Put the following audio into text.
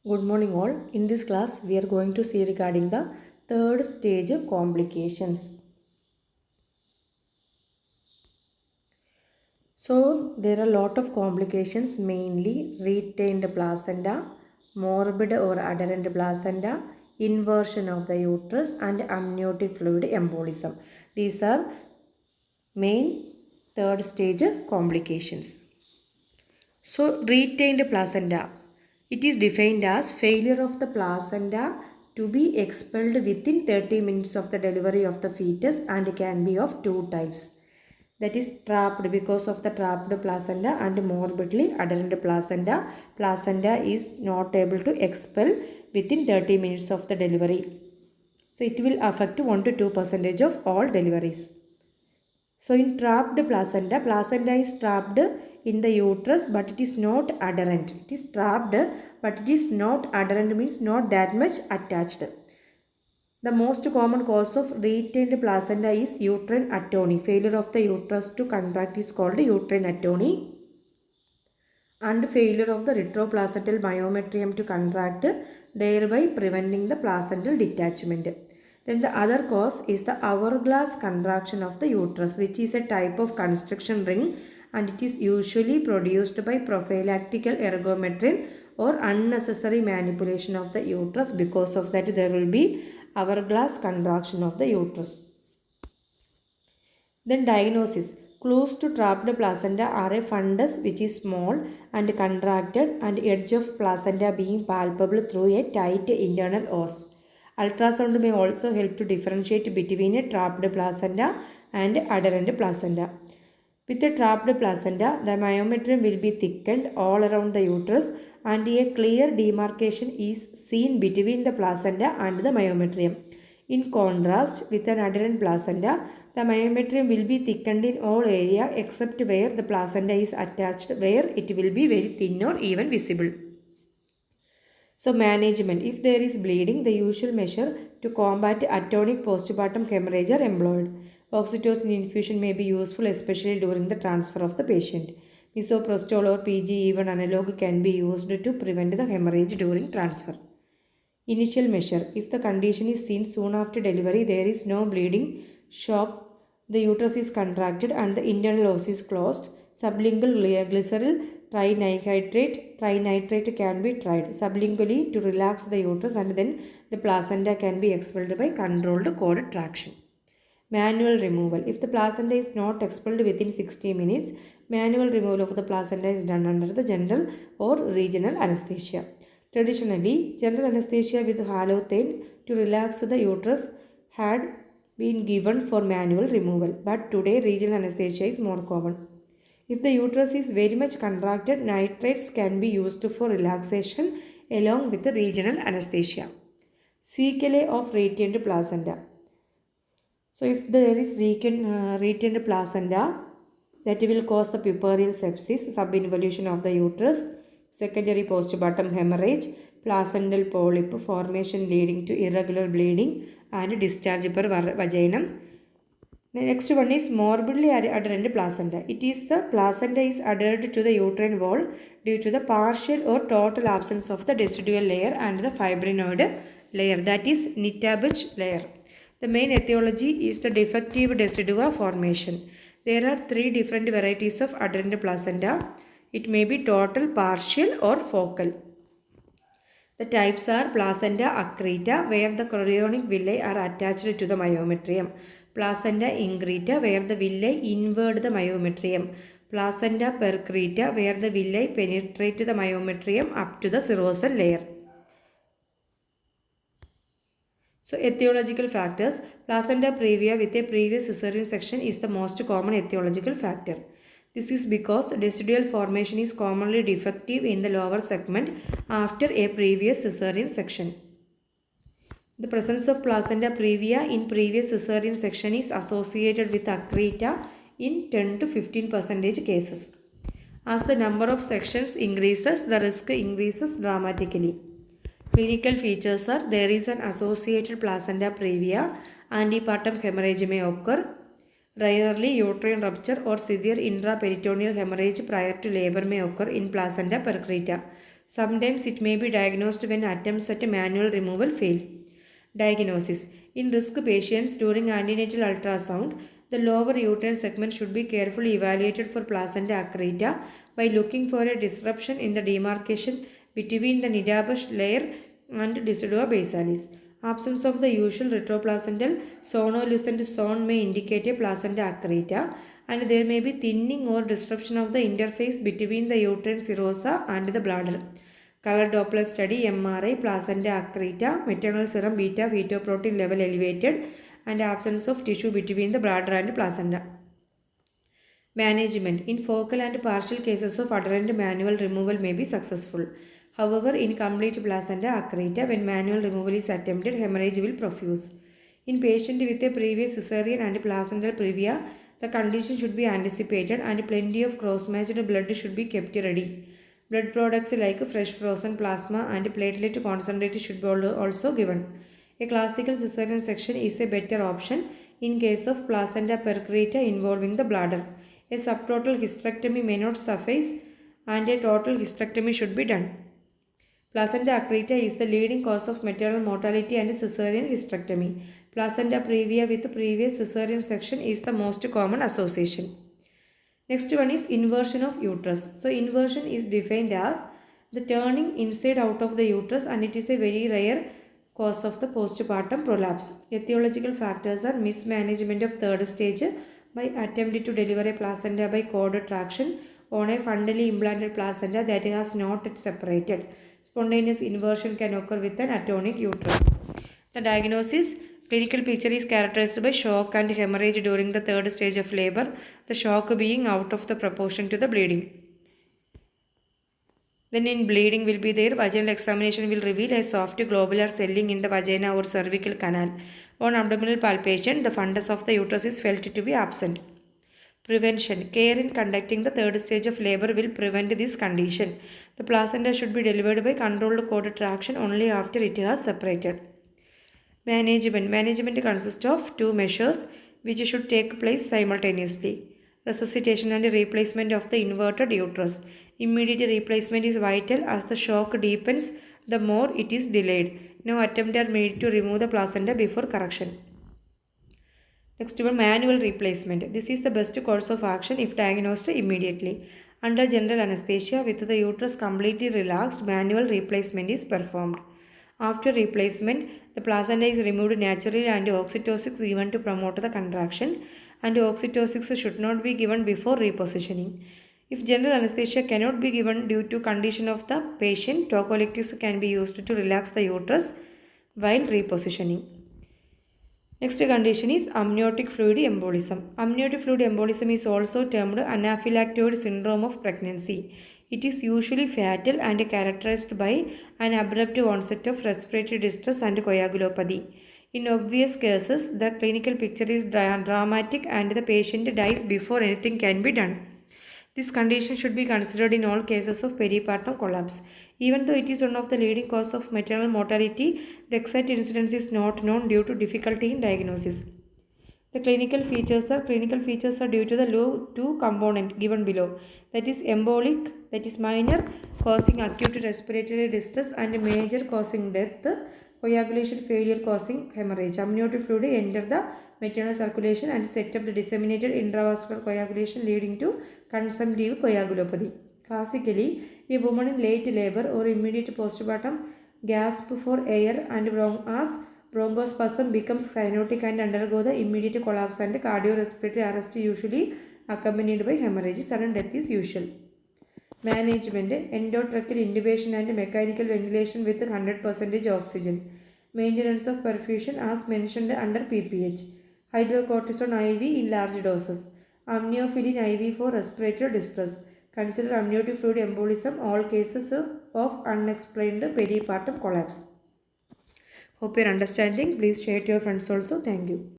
Good morning all. In this class we are going to see regarding the third stage complications. So there are a lot of complications, mainly retained placenta, morbid or adherent placenta, inversion of the uterus and amniotic fluid embolism. These are main third stage complications. So retained placenta, it is defined as failure of the placenta to be expelled within 30 minutes of the delivery of the fetus and can be of two types. That is trapped because of the trapped placenta and morbidly adherent placenta. Placenta is not able to expel within 30 minutes of the delivery. So it will affect 1 to 2% of all deliveries. So in trapped placenta, placenta is trapped in the uterus but it is not adherent. It is trapped but it is not adherent, means not that much attached. The most common cause of retained placenta is uterine atony. Failure of the uterus to contract is called uterine atony. And failure of the retroplacental myometrium to contract, thereby preventing the placental detachment. Then the other cause is the hourglass contraction of the uterus, which is a type of constriction ring and it is usually produced by prophylactical ergometrin or unnecessary manipulation of the uterus. Because of that there will be hourglass contraction of the uterus. Then diagnosis. Clues to trapped placenta are a fundus which is small and contracted and edge of placenta being palpable through a tight internal os. Ultrasound may also help to differentiate between a trapped placenta and adherent placenta. With a trapped placenta, the myometrium will be thickened all around the uterus and a clear demarcation is seen between the placenta and the myometrium. In contrast, with an adherent placenta, the myometrium will be thickened in all area except where the placenta is attached, where it will be very thin or even visible. So management. If there is bleeding, the usual measure to combat atonic postpartum hemorrhage are employed. Oxytocin infusion may be useful especially during the transfer of the patient. Misoprostol or PGE1 analog can be used to prevent the hemorrhage during transfer. Initial measure. If the condition is seen soon after delivery, there is no bleeding, shock, the uterus is contracted and the internal os is closed. Sublingual glycerol trinitrate can be tried sublingually to relax the uterus and then the placenta can be expelled by controlled cord traction. Manual removal. If the placenta is not expelled within 60 minutes, manual removal of the placenta is done under the general or regional anesthesia. Traditionally, general anesthesia with halothane to relax the uterus had been given for manual removal, but today regional anesthesia is more common. If the uterus is very much contracted, nitrates can be used for relaxation along with the regional anesthesia. Sequelae of retained placenta. So if there is retained placenta, that will cause the puerperal sepsis, subinvolution of the uterus, secondary postpartum hemorrhage, placental polyp formation leading to irregular bleeding and discharge per vaginum. The next one is morbidly adherent placenta. It is the placenta is adhered to the uterine wall due to the partial or total absence of the decidual layer and the fibrinoid layer, that is Nitabich layer. The main etiology is the defective decidua formation. There are three different varieties of adherent placenta. It may be total, partial or focal. The types are placenta accreta, where the chorionic villi are attached to the myometrium. Placenta ingreta, where the villi invert the myometrium. Placenta percreta, where the villi penetrate the myometrium up to the serosal layer. So etiological factors. Placenta previa with a previous caesarean section is the most common etiological factor. This is because decidual formation is commonly defective in the lower segment after a previous caesarean section. The presence of placenta previa in previous caesarean section is associated with accreta in 10 to 15% cases. As the number of sections increases, the risk increases dramatically. Clinical features are: there is an associated placenta previa, antepartum hemorrhage may occur. Rarely, uterine rupture or severe intraperitoneal hemorrhage prior to labor may occur in placenta percreta. Sometimes it may be diagnosed when attempts at manual removal fail. Diagnosis. In risk patients during antenatal ultrasound, the lower uterine segment should be carefully evaluated for placenta accreta by looking for a disruption in the demarcation between the nidabus layer and decidua basalis. Absence of the usual retroplacental sonolucent zone may indicate a placenta accreta, and there may be thinning or disruption of the interface between the uterine serosa and the bladder. Color Doppler study, MRI, placenta accreta, maternal serum beta fetoprotein level elevated, and absence of tissue between the bladder and placenta. Management. In focal and partial cases of adherent manual removal may be successful. However, in complete placenta accreta, when manual removal is attempted, hemorrhage will profuse. In patient with a previous cesarean and placental previa, the condition should be anticipated and plenty of cross-matched blood should be kept ready. Blood products like fresh frozen plasma and platelet concentrate should be also given. A classical cesarean section is a better option in case of placenta percreta involving the bladder. A subtotal hysterectomy may not suffice and a total hysterectomy should be done. Placenta accreta is the leading cause of maternal mortality and caesarean hysterectomy. Placenta previa with previous caesarean section is the most common association. Next one is inversion of uterus. So inversion is defined as the turning inside out of the uterus, and it is a very rare cause of the postpartum prolapse. Etiological factors are mismanagement of third stage by attempting to deliver a placenta by cord traction on a fundally implanted placenta that has not yet separated. Spontaneous inversion can occur with an atonic uterus. The diagnosis. Clinical picture is characterized by shock and hemorrhage during the third stage of labor, the shock being out of the proportion to the bleeding. Then in bleeding will be there, vaginal examination will reveal a soft globular swelling in the vagina or cervical canal. On abdominal palpation, the fundus of the uterus is felt to be absent. Prevention. Care in conducting the third stage of labor will prevent this condition. The placenta should be delivered by controlled cord traction only after it has separated. Management. Management consists of two measures which should take place simultaneously. Resuscitation and replacement of the inverted uterus. Immediate replacement is vital as the shock deepens the more it is delayed. No attempt are made to remove the placenta before correction. Next one, manual replacement. This is the best course of action if diagnosed immediately. Under general anesthesia with the uterus completely relaxed, manual replacement is performed. After replacement, the placenta is removed naturally and oxytocin given to promote the contraction, and oxytocin should not be given before repositioning. If general anesthesia cannot be given due to condition of the patient, tocolytics can be used to relax the uterus while repositioning. Next condition is amniotic fluid embolism. Amniotic fluid embolism is also termed anaphylactoid syndrome of pregnancy. It is usually fatal and characterized by an abrupt onset of respiratory distress and coagulopathy. In obvious cases, the clinical picture is dramatic and the patient dies before anything can be done. This condition should be considered in all cases of peripartum collapse. Even though it is one of the leading causes of maternal mortality, the exact incidence is not known due to difficulty in diagnosis. The clinical features are due to the low 2 component given below, that is embolic, that is minor, causing acute respiratory distress, and major causing death, coagulation failure causing hemorrhage. Amniotic fluid enter the maternal circulation and set up the disseminated intravascular coagulation leading to consumptive coagulopathy. Classically, a woman in late labor or immediate postpartum gasp for air and bronchospasm becomes cyanotic and undergo the immediate collapse and cardiorespiratory arrest, usually accompanied by hemorrhage. Sudden death is usual. Management. Endotracheal intubation and mechanical ventilation with 100% oxygen. Maintenance of perfusion as mentioned under PPH. Hydrocortisone IV in large doses. Amniophylline IV for respiratory distress. Consider amniotic fluid embolism all cases of unexplained peripartum collapse. Hope you are understanding. Please share to your friends also. Thank you.